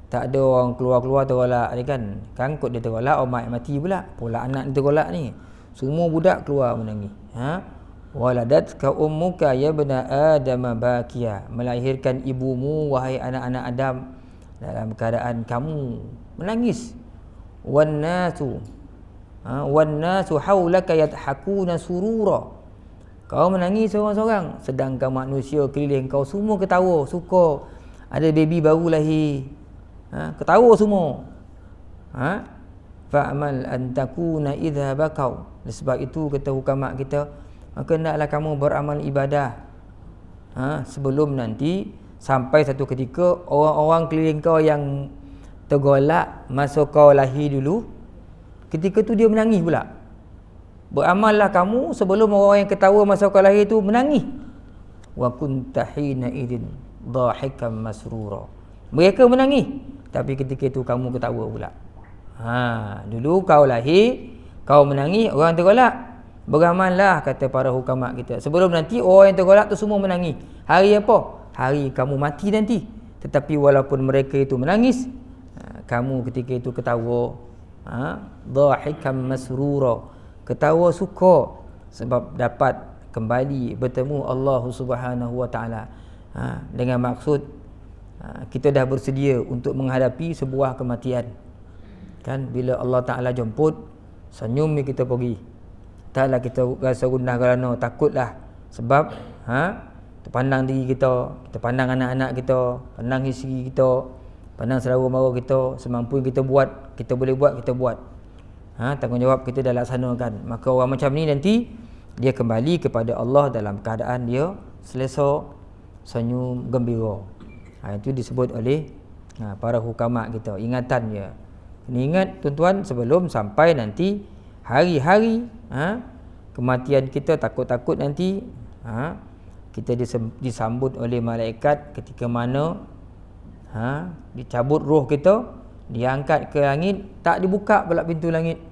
Tak ada orang keluar-keluar tergolak ni kan. Kot dia tergolak, orang mati pula anak dia tergolak ni. Semua budak keluar menangis. Waladatka ummuka ya bna Adam bakiya. Melahirkan ibumu wahai anak-anak Adam dalam keadaan kamu menangis. Wan nasu haulaka yadhakuna surura. Kau menangis seorang-seorang, sedangkan manusia keliling kau semua ketawa, suka. Ada baby baru lahir, ketawa semua. Fa'mal an takuna idza bakau. Sebab itu kata hukama kita, maka hendaklah kamu beramal ibadah sebelum nanti sampai satu ketika orang-orang keliling kau yang tergolak masa kau lahir dulu, ketika tu dia menangis pula. Beramallah kamu sebelum orang yang ketawa masa kau lahir tu menangis. Wa kunta hina idin dhahikan masrura. Mereka menangis, tapi ketika itu kamu ketawa pula. Dulu kau lahir, kau menangis, orang tergolak. Beramallah kata para hukama kita, sebelum nanti orang yang tergolak tu semua menangis. Hari apa? Hari kamu mati nanti. Tetapi walaupun mereka itu menangis, kamu ketika itu ketawa. Dhahikan masrura. Ketawa suka sebab dapat kembali bertemu Allah Subhanahu Wa Taala. Dengan maksud kita dah bersedia untuk menghadapi sebuah kematian. Kan bila Allah Taala jemput, senyum ni kita pergi. Taklah kita rasa gundah kerana takutlah sebab terpandang diri kita pandang anak-anak kita, pandang isteri kita, pandang saudara mara kita, semampu kita buat, kita boleh buat, kita buat. Tanggungjawab kita dah laksanakan. Maka orang macam ni nanti dia kembali kepada Allah dalam keadaan dia selesa, senyum, gembira. Itu disebut oleh para hukama kita. Ingatan dia. Kena ingat tuan-tuan sebelum sampai nanti hari-hari kematian kita, takut-takut nanti kita disambut oleh malaikat ketika mana dicabut roh kita, diangkat ke langit, tak dibuka pula pintu langit.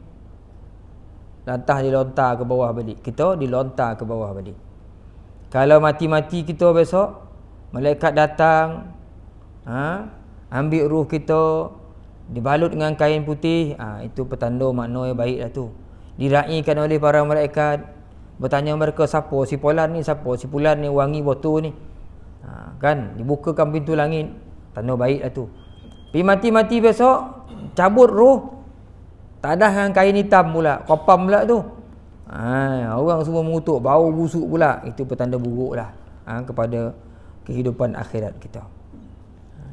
Lantas dilontar ke bawah balik. Kita dilontar ke bawah balik. Kalau mati-mati kita besok, malaikat datang, ambil ruh kita, dibalut dengan kain putih, itu petanda makna yang baiklah tu. Diraikan oleh para malaikat, bertanya mereka, siapa si Fulan ni, siapa si Fulan ni, wangi botol ni. Kan dibukakan pintu langit, tanda baiklah tu. Pergi mati-mati besok, cabut roh, tak ada dengan kain hitam pula, kopam pula tu. Orang semua mengutuk, bau busuk pula. Itu petanda buruk lah kepada kehidupan akhirat kita.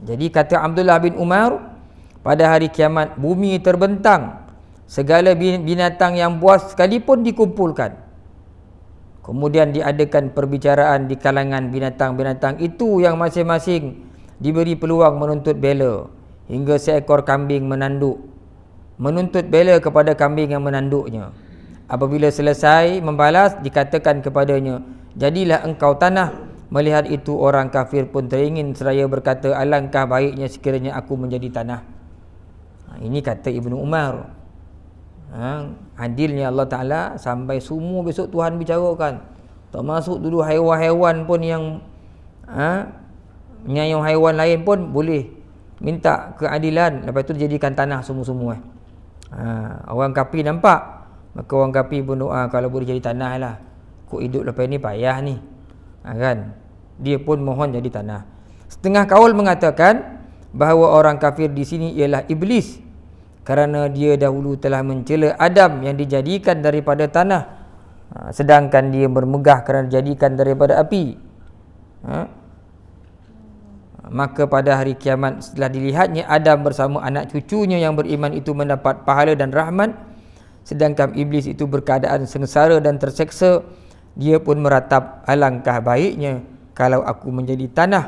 Jadi kata Abdullah bin Umar, pada hari kiamat bumi terbentang, segala binatang yang buas sekalipun dikumpulkan. Kemudian diadakan perbicaraan di kalangan binatang-binatang itu yang masing-masing diberi peluang menuntut bela, hingga seekor kambing menuntut bela kepada kambing yang menanduknya. Apabila selesai membalas, dikatakan kepadanya, jadilah engkau tanah. Melihat itu orang kafir pun teringin seraya berkata, alangkah baiknya sekiranya aku menjadi tanah. Ini kata Ibnu Umar. Adilnya Allah Ta'ala sampai semua besok Tuhan bicarakan. Termasuk dulu haiwan-haiwan pun yang menyayang haiwan lain pun boleh minta keadilan. Lepas tu dijadikan tanah semua-semua. Orang kafir nampak, maka orang kafir pun doa, kalau boleh jadi tanah lah, kok hidup lepas ni payah ni. Kan dia pun mohon jadi tanah. Setengah kaul mengatakan bahawa orang kafir di sini ialah iblis, kerana dia dahulu telah mencela Adam yang dijadikan daripada tanah, sedangkan dia bermegah kerana dijadikan daripada api. Maka pada hari kiamat, setelah dilihatnya Adam bersama anak cucunya yang beriman itu mendapat pahala dan rahmat, sedangkan iblis itu berkeadaan sengsara dan terseksa, dia pun meratap, alangkah baiknya kalau aku menjadi tanah.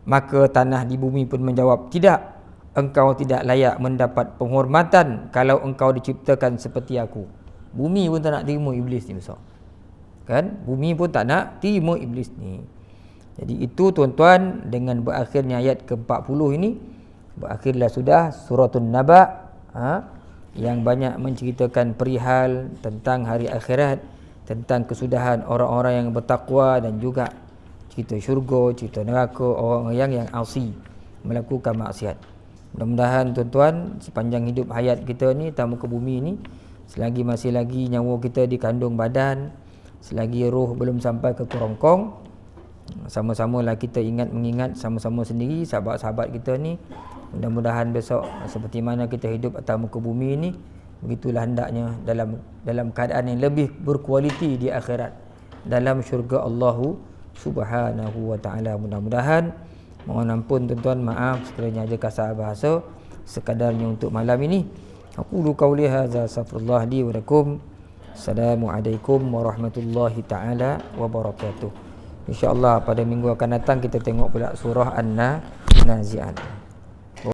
Maka tanah di bumi pun menjawab, tidak, engkau tidak layak mendapat penghormatan kalau engkau diciptakan seperti aku. Bumi pun tak nak terima iblis ni besar. Kan? Bumi pun tak nak terima iblis ni. Jadi itu tuan-tuan, dengan berakhirnya ayat ke-40 ini, berakhirlah sudah Suratun Naba, yang banyak menceritakan perihal tentang hari akhirat, tentang kesudahan orang-orang yang bertakwa, dan juga cerita syurga, cerita neraka orang-orang yang asi, melakukan maksiat. Mudah-mudahan tuan-tuan sepanjang hidup hayat kita ni atas muka bumi ni, selagi masih lagi nyawa kita di kandung badan, selagi roh belum sampai ke kerongkong, sama-samalah kita mengingat sama-sama sendiri sahabat-sahabat kita ni. Mudah-mudahan besok seperti mana kita hidup atas muka bumi ni, begitulah hendaknya dalam keadaan yang lebih berkualiti di akhirat, dalam syurga Allah Subhanahu wa taala. Mudah-mudahan, mohon ampun tuan-tuan, maaf sekiranya ada kasar bahasa, sekadarnya untuk malam ini. Aqulu qauli hadza, astaghfirullah li wa lakum. Assalamualaikum warahmatullahi taala wabarakatuh. InsyaAllah pada minggu akan datang kita tengok pula surah An-Nazi'at.